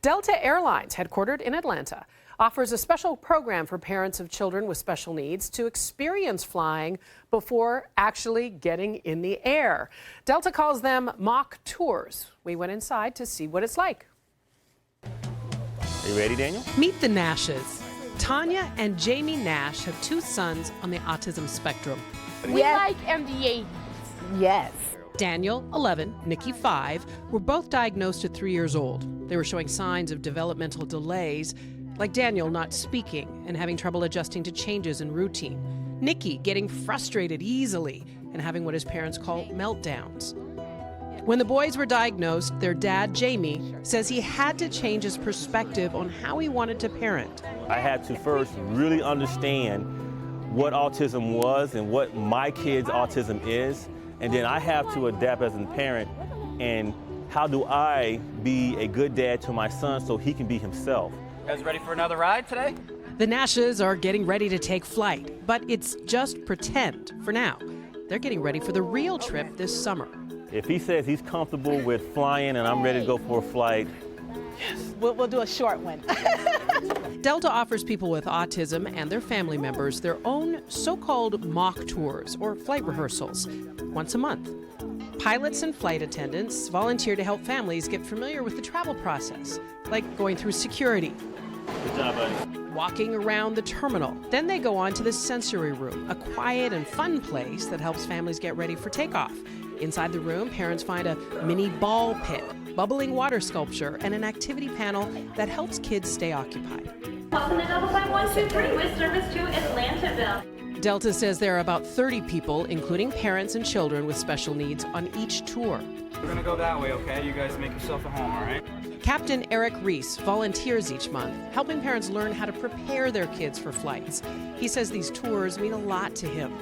Delta Airlines, headquartered in Atlanta, offers a special program for parents of children with special needs to experience flying before actually getting in the air. Delta calls them mock tours. We went inside to see what it's like. Are you ready, Daniel? Meet the Nashes. Tanya and Jamie Nash have two sons on the autism spectrum. We like MDA. Yes. Daniel, 11, Nikki, 5, were both diagnosed at 3 years old. They were showing signs of developmental delays, like Daniel not speaking and having trouble adjusting to changes in routine. Nikki getting frustrated easily and having what his parents call meltdowns. When the boys were diagnosed, their dad, Jamie, says he had to change his perspective on how he wanted to parent. I had to first really understand what autism was and what my kid's autism is. And then I have to adapt as a parent, and how do I be a good dad to my son so he can be himself. You guys ready for another ride today? The Nashes are getting ready to take flight, but it's just pretend for now. They're getting ready for the real trip this summer. If he says he's comfortable with flying and I'm ready to go for a flight, We'll do a short one. Delta offers people with autism and their family members their own so-called mock tours or flight rehearsals once a month. Pilots and flight attendants volunteer to help families get familiar with the travel process, like going through security, good job, buddy. walking around the terminal. Then they go on to the sensory room, a quiet and fun place that helps families get ready for takeoff. Inside the room, parents find a mini ball pit, bubbling water sculpture, and an activity panel that helps kids stay occupied. Welcome to 55123 with service to Atlantaville. Delta says there are about 30 people, including parents and children with special needs, on each tour. We're gonna go that way, okay? You guys make yourself at home, all right? Captain Eric Reese volunteers each month, helping parents learn how to prepare their kids for flights. He says these tours mean a lot to him.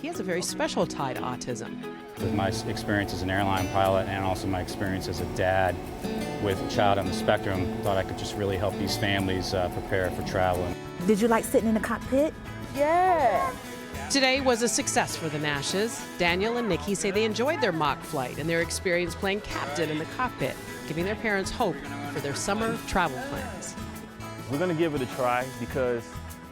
He has a very special tie to autism. With my experience as an airline pilot and also my experience as a dad with a child on the spectrum, I thought I could just really help these families prepare for travel. Did you like sitting in the cockpit? Yeah. Today was a success for the Nashes. Daniel and Nikki say they enjoyed their mock flight and their experience playing captain in the cockpit, giving their parents hope for their summer travel plans. We're gonna give it a try because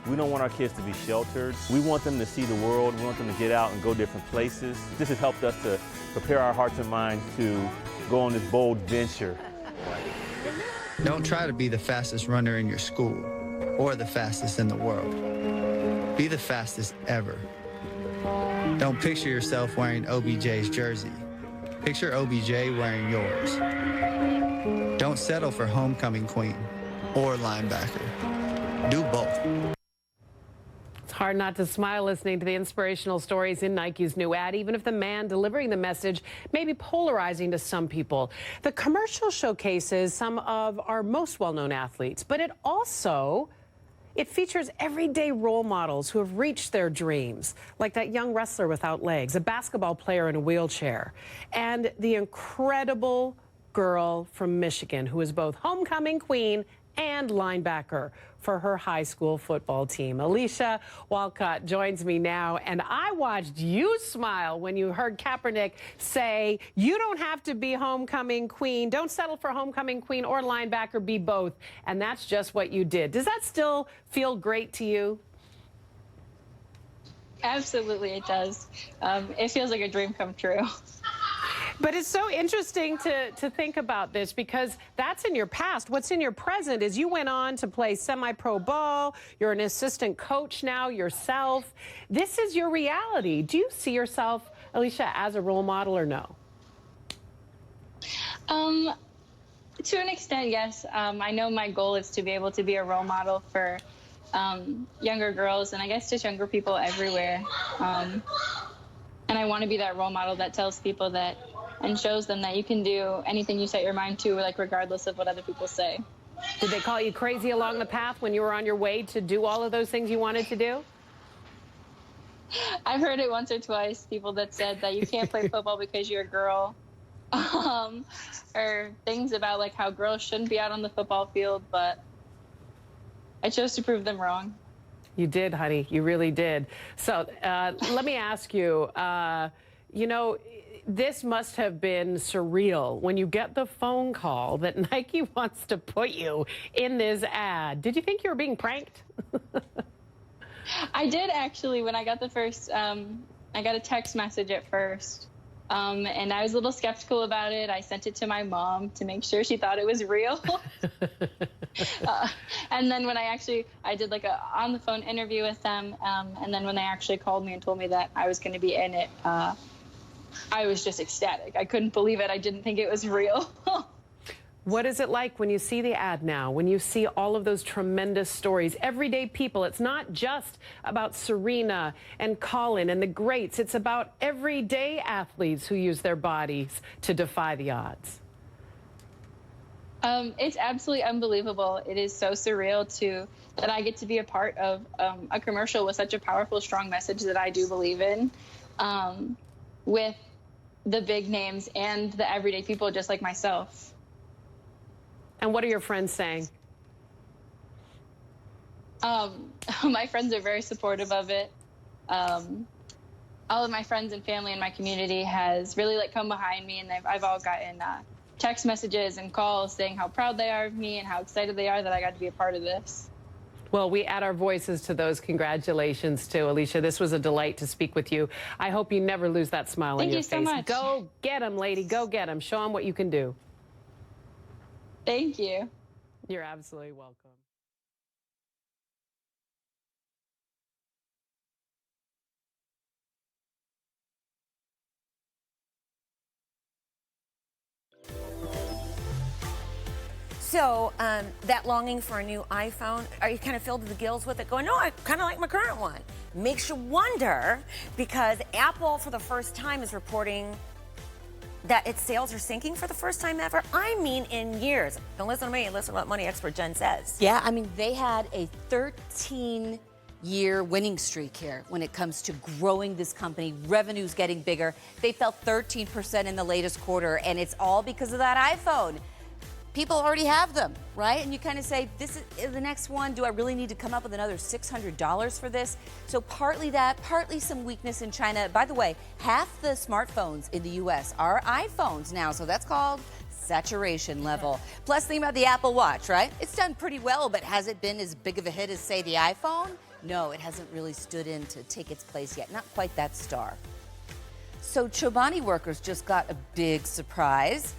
we don't want our kids to be sheltered. We want them to see the world. We want them to get out and go different places. This has helped us to prepare our hearts and minds to go on this bold venture. Don't try to be the fastest runner in your school or the fastest in the world. Be the fastest ever. Don't picture yourself wearing OBJ's jersey. Picture OBJ wearing yours. Don't settle for homecoming queen or linebacker. Do both. It's hard not to smile listening to the inspirational stories in Nike's new ad, even if the man delivering the message may be polarizing to some people. The commercial showcases some of our most well-known athletes, but it features everyday role models who have reached their dreams, like that young wrestler without legs, a basketball player in a wheelchair, and the incredible girl from Michigan who is both homecoming queen and linebacker for her high school football team. Alicia Walcott joins me now, and I watched you smile when you heard Kaepernick say, you don't have to be homecoming queen, don't settle for homecoming queen or linebacker, be both. And that's just what you did. Does that still feel great to you? Absolutely, it does. It feels like a dream come true. But it's so interesting to think about this because that's in your past. What's in your present is you went on to play semi-pro ball. You're an assistant coach now yourself. This is your reality. Do you see yourself, Alicia, as a role model or no? To an extent, yes. I know my goal is to be able to be a role model for younger girls and I guess just younger people everywhere. And I want to be that role model that tells people that and shows them that you can do anything you set your mind to, like regardless of what other people say. Did they call you crazy along the path when you were on your way to do all of those things you wanted to do? I've heard it once or twice, people that said that you can't play football because you're a girl. Or things about like how girls shouldn't be out on the football field, but I chose to prove them wrong. You did, honey. You really did. So let me ask you, you know, This must have been surreal when you get the phone call that Nike wants to put you in this ad. Did you think you were being pranked? I did actually. When I got the first, I got a text message at first, and I was a little skeptical about it. I sent it to my mom to make sure she thought it was real. And then when I did like a on the phone interview with them, and then when they actually called me and told me that I was going to be in it, I was just ecstatic. I couldn't believe it. I didn't think it was real. What is it like when you see the ad now, when you see all of those tremendous stories, everyday people? It's not just about Serena and Colin and the greats. It's about everyday athletes who use their bodies to defy the odds. It's absolutely unbelievable. It is so surreal that I get to be a part of a commercial with such a powerful, strong message that I do believe in, with the big names and the everyday people just like myself. And what are your friends saying? My friends are very supportive of it. All of my friends and family in my community has really come behind me, and I've all gotten text messages and calls saying how proud they are of me and how excited they are that I got to be a part of this. Well, we add our voices to those congratulations too, Alicia. This was a delight to speak with you. I hope you never lose that smile on your face. Thank you so much. Go get them, lady. Go get them. Show them what you can do. Thank you. You're absolutely welcome. So that longing for a new iPhone, are you kind of filled to the gills with it? Going, no, I kind of like my current one. Makes you wonder, because Apple for the first time is reporting that its sales are sinking for the first time ever. I mean, in years. Don't listen to me, listen to what money expert Jen says. Yeah, I mean, they had a 13-year winning streak here when it comes to growing this company, revenues getting bigger. They fell 13% in the latest quarter, and it's all because of that iPhone. People already have them, right? And you kind of say, this is the next one. Do I really need to come up with another $600 for this? So partly that, partly some weakness in China. By the way, half the smartphones in the US are iPhones now, so that's called saturation level. Plus, think about the Apple Watch, right? It's done pretty well, but has it been as big of a hit as, say, the iPhone? No, it hasn't really stood in to take its place yet. Not quite that star. So Chobani workers just got a big surprise.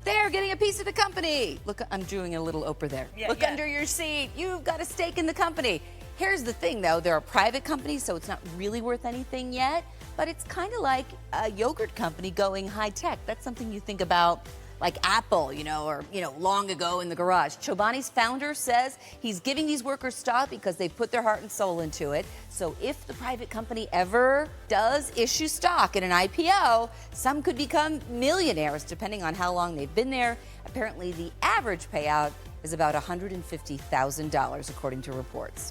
They're getting a piece of the company. Look, I'm doing a little Oprah there. Look under your seat. You've got a stake in the company. Here's the thing, though. They're a private company, so it's not really worth anything yet. But it's kind of like a yogurt company going high tech. That's something you think about, like Apple, or long ago in the garage. Chobani's founder says he's giving these workers stock because they put their heart and soul into it. So if the private company ever does issue stock in an IPO, some could become millionaires depending on how long they've been there. Apparently, the average payout is about $150,000, according to reports.